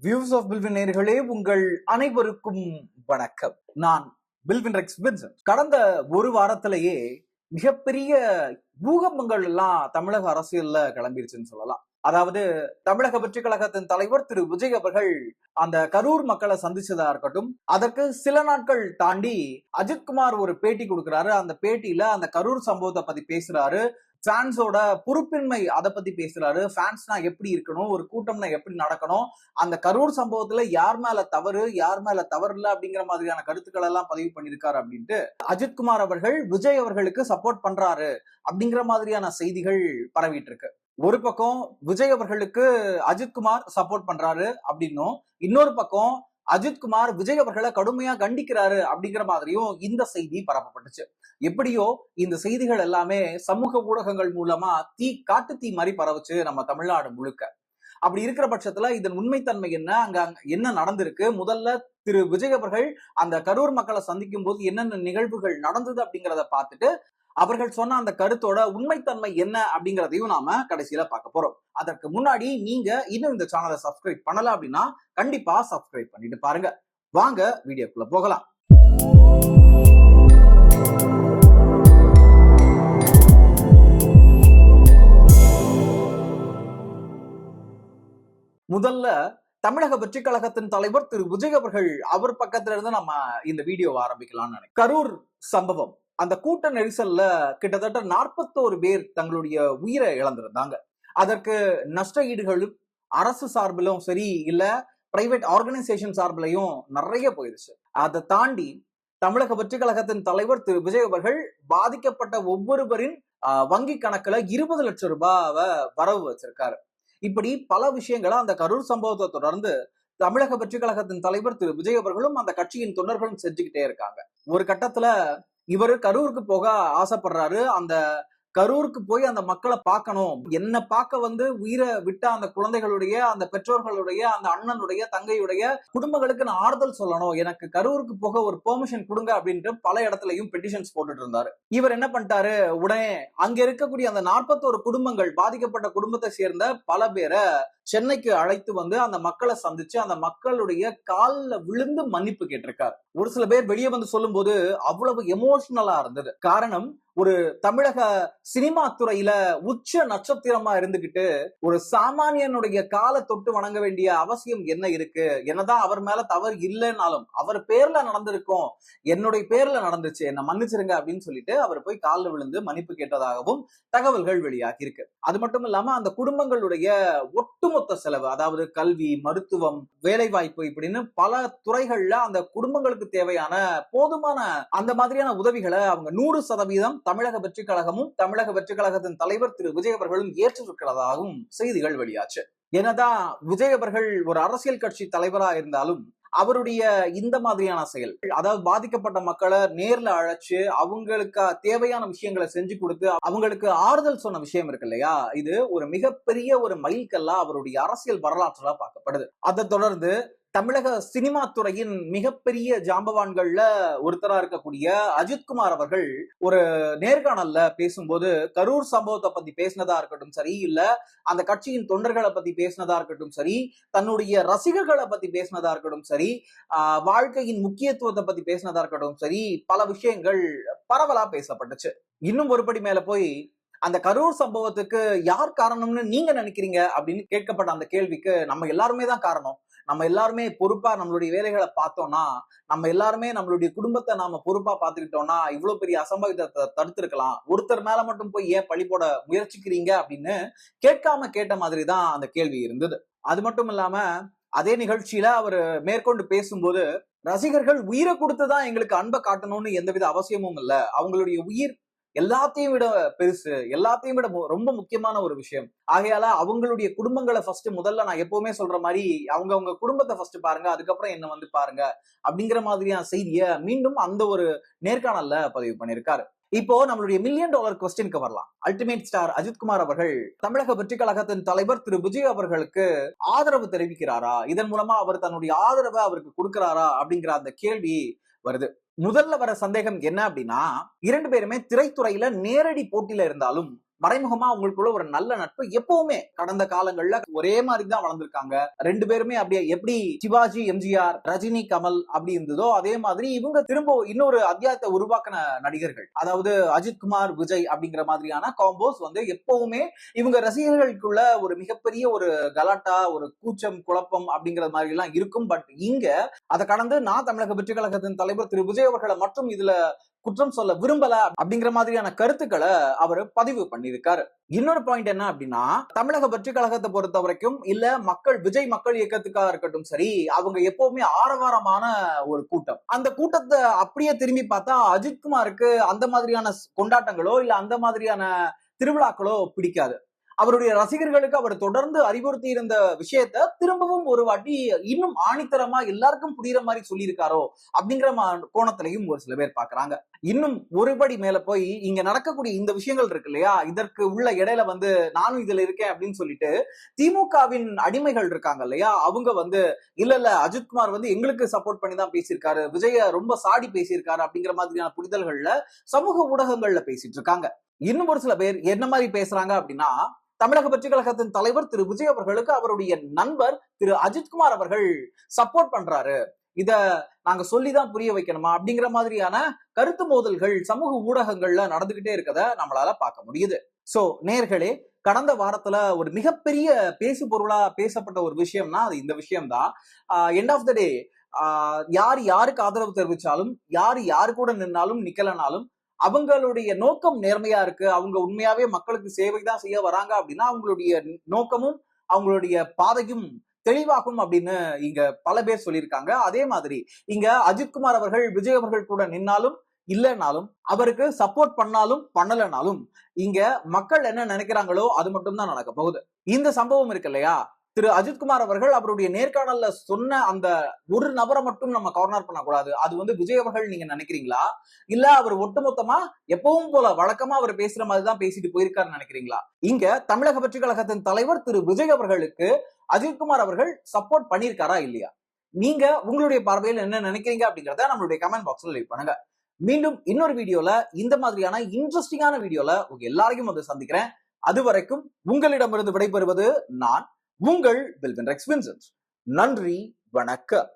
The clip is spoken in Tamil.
வியூஸ் ஆஃப் பில்வின் நேயர்களே, உங்கள் அனைவருக்கும் வணக்கம். நான் பில்வின் ரெக்ஸ் வின்சென்ட். கடந்த ஒரு வாரத்திலேயே மிகப்பெரிய பூகம்பங்கள் எல்லாம் தமிழக அரசியல்ல கிளம்பிருச்சுன்னு சொல்லலாம். அதாவது தமிழக வெற்றி கழகத்தின் தலைவர் திரு விஜய் அவர்கள் அந்த கரூர் மக்களை சந்திச்சதா இருக்கட்டும், அதற்கு சில நாட்கள் தாண்டி அஜித்குமார் ஒரு பேட்டி கொடுக்கிறாரு. அந்த பேட்டியில அந்த கரூர் சம்பவத்தை பத்தி பேசுறாரு. ஃபேன்ஸோட பொறுப்பின்மை அதை பத்தி பேசுறாரு. ஃபேன்ஸ்னா எப்படி இருக்கணும், ஒரு கூட்டம்னா எப்படி நடக்கணும், அந்த கரூர் சம்பவத்துல யார் மேல தவறு யார் மேல தவறு இல்ல அப்படிங்கிற மாதிரியான கருத்துக்கள் எல்லாம் பதிவு பண்ணிருக்காரு அப்படின்ட்டு அஜித்குமார் அவர்கள் விஜய் அவர்களுக்கு சப்போர்ட் பண்றாரு அப்படிங்கிற மாதிரியான செய்திகள் பரவிட்டு இருக்கு. ஒரு பக்கம் விஜய் அவர்களுக்கு அஜித்குமார் சப்போர்ட் பண்றாரு அப்படின்னும், இன்னொரு பக்கம் அஜித்குமார் விஜய் அவர்களை கடுமையா கண்டிக்கிறாரு அப்படிங்கிற மாதிரியும் இந்த செய்தி பரப்பப்பட்டுச்சு. எப்படியோ இந்த செய்திகள் எல்லாமே சமூக ஊடகங்கள் மூலமா காட்டு தீ மாதிரி பரவுச்சு நம்ம தமிழ்நாடு முழுக்க. அப்படி இருக்கிற பட்சத்துல இதன் உண்மைத்தன்மை என்ன, அங்க என்ன நடந்திருக்கு, முதல்ல திரு விஜய் அவர்கள் அந்த கரூர் மக்களை சந்திக்கும் போது என்னென்ன நிகழ்வுகள் நடந்தது அப்படிங்கிறத பார்த்துட்டு அவர்கள் சொன்ன அந்த கருத்தோட உண்மைத்தன்மை என்ன அப்படிங்கிறதையும் நாம கடைசியில பார்க்க போறோம். அதற்கு முன்னாடி நீங்க இன்னும் இந்த சேனலை சப்ஸ்கிரைப் பண்ணல அப்படின்னா கண்டிப்பா சப்ஸ்கிரைப் பண்ணிட்டு பாருங்க. வாங்க வீடியோக்குள்ள போகலாம். முதல்ல தமிழக வெற்றி கழகத்தின் தலைவர் திரு விஜய் அவர்கள் அவர் பக்கத்துல இருந்து நம்ம இந்த வீடியோவை ஆரம்பிக்கலாம்னு நினைக்கிறேன். கரூர் சம்பவம், அந்த கூட்ட நெரிசல்ல கிட்டத்தட்ட 41 பேர் தங்களுடைய உயிரை இழந்திருந்தாங்க. அதற்கு நஷ்ட ஈடுகளும் அரசு சார்பிலும் சரி, இல்ல பிரைவேட் ஆர்கனைசேஷன் சார்பிலையும் நிறைய போயிருச்சு. அதை தாண்டி தமிழக வெற்றி கழகத்தின் தலைவர் திரு விஜய் அவர்கள் பாதிக்கப்பட்ட ஒவ்வொருவரின் வங்கி கணக்குல 20 லட்சம் ரூபாவை வரவு வச்சிருக்காரு. இப்படி பல விஷயங்களை அந்த கரூர் சம்பவத்தை தொடர்ந்து தமிழக வெற்றி கழகத்தின் தலைவர் திரு விஜய் அவர்களும் அந்த கட்சியின் தொண்டர்களும் செஞ்சுக்கிட்டே இருக்காங்க. ஒரு கட்டத்துல இவரு கரூருக்கு போக ஆசைப்படுறாரு. அந்த கரூருக்கு போய் அந்த மக்களை பார்க்கணும், என்ன பார்க்க உயிரை விட்ட அந்த குழந்தைகளுடைய, அந்த பெற்றோர்களுடைய, அந்த அண்ணனுடைய, தங்கையுடைய குடும்பங்களுக்கு நான் ஆறுதல் சொல்லணும், எனக்கு கரூருக்கு போக ஒரு பெர்மிஷன் கொடுங்க அப்படின்ட்டு பல இடத்துலயும் பெட்டிஷன்ஸ் போட்டுட்டு இருந்தாரு. இவர் என்ன பண்ணிட்டாரு, உடனே அங்க இருக்கக்கூடிய அந்த 41 குடும்பங்கள், பாதிக்கப்பட்ட குடும்பத்தை சேர்ந்த பல பேரை சென்னைக்கு அழைத்து அந்த மக்களை சந்திச்சு அந்த மக்களுடைய காலில் விழுந்து மன்னிப்பு கேட்டிருக்காரு. ஒரு சில பேர் வெளியே சொல்லும் போது அவ்வளவு எமோஷனலா இருந்தது. காரணம், ஒரு தமிழக சினிமா துறையில உச்ச நட்சத்திரமா இருந்துகிட்டு ஒரு சாமானியனுடைய காலை தொட்டு வணங்க வேண்டிய அவசியம் என்ன இருக்கு? என்னதான் அவர் மேல தவறு இல்லைன்னாலும் அவர் பேர்ல நடந்திருக்கும், என்னுடைய பேர்ல நடந்துச்சு, என்ன மன்னிச்சிருங்க அப்படின்னு சொல்லிட்டு அவர் போய் காலில் விழுந்து மன்னிப்பு கேட்டதாகவும் தகவல்கள் வெளியாகி இருக்கு. அது மட்டும் இல்லாம அந்த குடும்பங்களுடைய ஒட்டுமொத்த செலவு, அதாவது கல்வி, மருத்துவம், வேலை வாய்ப்பு, இப்படின்னு பல துறைகள்ல அந்த குடும்பங்களுக்கு தேவையான போதுமான அந்த மாதிரியான உதவிகளை அவங்க 100% தமிழக வெற்றி கழகமும் தமிழக வெற்றி கழகத்தின் தலைவர் திரு விஜய் அவர்களும் ஏற்றிருக்கிறதாகவும் செய்திகள் வெளியாச்சு. என்னதான் விஜய் அவர்கள் ஒரு அரசியல் கட்சி தலைவரா இருந்தாலும் அவருடைய இந்த மாதிரியான செயல், அதாவது பாதிக்கப்பட்ட மக்களை நேர்ல அழைச்சு அவங்களுக்கு தேவையான விஷயங்களை செஞ்சு கொடுத்து அவங்களுக்கு ஆறுதல் சொன்ன விஷயம் இருக்கு இல்லையா, இது ஒரு மிகப்பெரிய ஒரு மைல்கல்லா அவருடைய அரசியல் வரலாற்றுல பார்க்கப்படுது. அதை தொடர்ந்து தமிழக சினிமா துறையின் மிகப்பெரிய ஜாம்பவான்கள்ல ஒருத்தரா இருக்கக்கூடிய அஜித்குமார் அவர்கள் ஒரு நேர்காணல்ல பேசும்போது கரூர் சம்பவத்தை பத்தி பேசினதா இருக்கட்டும் சரி, இல்ல அந்த கட்சியின் தொண்டர்களை பத்தி பேசினதா இருக்கட்டும் சரி, தன்னுடைய ரசிகர்களை பத்தி பேசினதா இருக்கட்டும் சரி, வாழ்க்கையின் முக்கியத்துவத்தை பத்தி பேசினதா இருக்கட்டும் சரி, பல விஷயங்கள் பரவலா பேசப்பட்டுச்சு. இன்னும் ஒருபடி மேல போய் அந்த கரூர் சம்பவத்துக்கு யார் காரணம்னு நீங்க நினைக்கிறீங்க அப்படின்னு கேட்கப்பட்ட அந்த கேள்விக்கு நம்ம எல்லாருமே தான் காரணம், நம்ம எல்லாருமே பொறுப்பா நம்மளுடைய வேலைகளை பார்த்தோம்னா, நம்ம எல்லாருமே நம்மளுடைய குடும்பத்தை நாம பொறுப்பா பார்த்துக்கிட்டோம்னா இவ்வளவு பெரிய அசம்பாவிதத்தை தடுத்திருக்கலாம், ஒருத்தர் மேல மட்டும் போய் ஏன் பழி போட முயற்சிக்கிறீங்க அப்படின்னு கேட்காம கேட்ட மாதிரி தான் அந்த கேள்வி இருந்தது. அது மட்டும் இல்லாம அதே நிகழ்ச்சியில அவர் மேற்கொண்டு பேசும்போது, ரசிகர்கள் உயிரை கொடுத்துதான் எங்களுக்கு அன்பை காட்டணும்னு எந்தவித அவசியமும் இல்லை, அவங்களுடைய உயிர் எல்லாத்தையும் விட பெருசு, எல்லாத்தையும் விட ரொம்ப முக்கியமான ஒரு விஷயம், ஆகையால அவங்களுடைய குடும்பங்களை ஃபர்ஸ்ட், முதல்ல நான் எப்பவுமே சொல்ற மாதிரி அவங்க குடும்பத்தை ஃபர்ஸ்ட் பாருங்க, அதுக்கப்புறம் என்ன பாருங்க அப்படிங்கிற மாதிரியான செய்தியை மீண்டும் அந்த ஒரு நேர்காணல்ல பதிவு பண்ணியிருக்காரு. இப்போ நம்மளுடைய $1 மில்லியன் கொஸ்டினுக்கு வரலாம். அல்டிமேட் ஸ்டார் அஜித்குமார் அவர்கள் தமிழக வெற்றி கழகத்தின் தலைவர் திரு விஜய் அவர்களுக்கு ஆதரவு தெரிவிக்கிறாரா, இதன் மூலமா அவர் தன்னுடைய ஆதரவை அவருக்கு கொடுக்கிறாரா அப்படிங்கிற அந்த கேள்வி வருது. முதல்ல வர சந்தேகம் என்ன அப்படின்னா, 2 பேருமே திரைத்துறையில நேரடி போட்டியில இருந்தாலும் மறைமுகமா அவங்களுக்குள்ள ஒரு நல்ல நட்பு எப்பவுமே கடந்த காலங்கள்ல ஒரே மாதிரி தான் வளர்ந்துருக்காங்க. ரெண்டு பேருமே அப்படியே எப்படி சிவாஜி எம்ஜிஆர் ரஜினி கமல் அப்படி இருந்ததோ அதே மாதிரி இவங்க திரும்ப இன்னொரு அத்தியாயத்தை உருவாக்கின நடிகர்கள். அதாவது அஜித் குமார் விஜய் அப்படிங்கிற மாதிரியான காம்போஸ் வந்து எப்பவுமே இவங்க ரசிகர்களுக்குள்ள ஒரு மிகப்பெரிய ஒரு கலாட்டா, ஒரு கூச்சம் குழப்பம் அப்படிங்கிற மாதிரி எல்லாம் இருக்கும். பட் இங்க அதை கடந்து நான் தமிழக வெற்றி கழகத்தின் தலைவர் திரு விஜய் அவர்களை மட்டும் இதுல குற்றம் சொல்ல விரும்பல அப்படிங்கிற மாதிரியான கருத்துக்களை அவர் பதிவு பண்ணியிருக்காரு. இன்னொரு பாயிண்ட் என்ன அப்படின்னா, தமிழக வெற்றி கழகத்தை பொறுத்த வரைக்கும் இல்ல விஜய் மக்கள் இயக்கத்துக்காக இருக்கட்டும் சரி, அவங்க எப்பவுமே ஆரவாரமான ஒரு கூட்டம். அந்த கூட்டத்தை அப்படியே திரும்பி பார்த்தா அஜித்குமாருக்கு அந்த மாதிரியான கொண்டாட்டங்களோ இல்ல அந்த மாதிரியான திருவிழாக்களோ பிடிக்காது. அவருடைய ரசிகர்களுக்கு அவர் தொடர்ந்து அறிவுறுத்தி இருந்த விஷயத்த திரும்பவும் ஒரு வாட்டி இன்னும் ஆணித்தரமா எல்லாருக்கும் புரியுற மாதிரி சொல்லியிருக்காரோ அப்படிங்கிற கோணத்திலையும் ஒரு சில பேர் பாக்குறாங்க. இன்னும் ஒருபடி மேல போய் இங்க நடக்கக்கூடிய இந்த விஷயங்கள் இருக்கு இல்லையா, இதற்கு உள்ள இடையில வந்து நானும் இதுல இருக்கேன் அப்படின்னு சொல்லிட்டு திமுகவின் அடிமைகள் இருக்காங்க இல்லையா, அவங்க வந்து இல்ல அஜித்குமார் வந்து எங்களுக்கு சப்போர்ட் பண்ணி தான் பேசியிருக்காரு, விஜய ரொம்ப சாடி பேசியிருக்காரு அப்படிங்கிற மாதிரியான புரிதல்கள்ல சமூக ஊடகங்கள்ல பேசிட்டு இருக்காங்க. இன்னும் ஒரு சில பேர் என்ன மாதிரி பேசுறாங்க அப்படின்னா, தமிழக வெற்றி கழகத்தின் தலைவர் திரு விஜய் அவர்களுக்கு அவருடைய நண்பர் திரு அஜித்குமார் அவர்கள் சப்போர்ட் பண்றாரு, இத நாங்க சொல்லிதான் புரிய வைக்கணுமா அப்படிங்கிற மாதிரியான கருத்து மோதல்கள் சமூக ஊடகங்கள்ல நடந்துகிட்டே இருக்கத நம்மளால பார்க்க முடியுது. சோ நேர்களே, கடந்த வாரத்துல ஒரு மிகப்பெரிய பேசு பொருளா பேசப்பட்ட ஒரு விஷயம்னா அது இந்த விஷயம் தான். எண்ட் ஆஃப் த டே யார் யாருக்கு ஆதரவு தெரிவிச்சாலும், யாரு கூட நின்னாலும் நிக்கலனாலும் அவங்களுடைய நோக்கம் நேர்மையா இருக்கு, அவங்க உண்மையாவே மக்களுக்கு சேவை தான் செய்ய வராங்க அப்படின்னா அவங்களுடைய நோக்கமும் அவங்களுடைய பாதையும் தெளிவாகும் அப்படின்னு இங்க பல பேர் சொல்லியிருக்காங்க. அதே மாதிரி இங்க அஜித்குமார் அவர்கள் விஜய் அவர்கள் கூட நின்னாலும் இல்லைனாலும் அவருக்கு சப்போர்ட் பண்ணாலும் பண்ணலனாலும் இங்க மக்கள் என்ன நினைக்கிறாங்களோ அது மட்டும் தான் நடக்க போகுது. இந்த சம்பவம் இருக்கு இல்லையா, திரு அஜித்குமார் அவர்கள் அவருடைய நேர்காணல்ல சொன்ன அந்த ஒரு நபரை மட்டும் நம்ம கார்னர் பண்ணக்கூடாது. அது வந்து விஜய் அவர்கள் நீங்க நினைக்கிறீங்களா, இல்ல அவர் ஒட்டுமொத்தமா எப்பவும் போல வழக்கமா அவர் பேசுற மாதிரிதான் பேசிட்டு போயிருக்காருன்னு நினைக்கிறீங்களா? இங்க தமிழக வெற்றி கழகத்தின் தலைவர் திரு விஜய் அவர்களுக்கு அஜித்குமார் அவர்கள் சப்போர்ட் பண்ணியிருக்காரா இல்லையா? நீங்க உங்களுடைய பார்வையில் என்ன நினைக்கிறீங்க அப்படிங்கறத நம்மளுடைய கமெண்ட் பாக்ஸ்ல லீவ் பண்ணுங்க. மீண்டும் இன்னொரு வீடியோல இந்த மாதிரியான இன்ட்ரெஸ்டிங்கான வீடியோல உங்க எல்லாரையும் வந்து சந்திக்கிறேன். அது வரைக்கும் உங்களிடமிருந்து விடைபெறுவது நான் உங்கள் வில்வின் ரெக்ஸ் வின்சென்ட். நன்றி, வணக்கம்.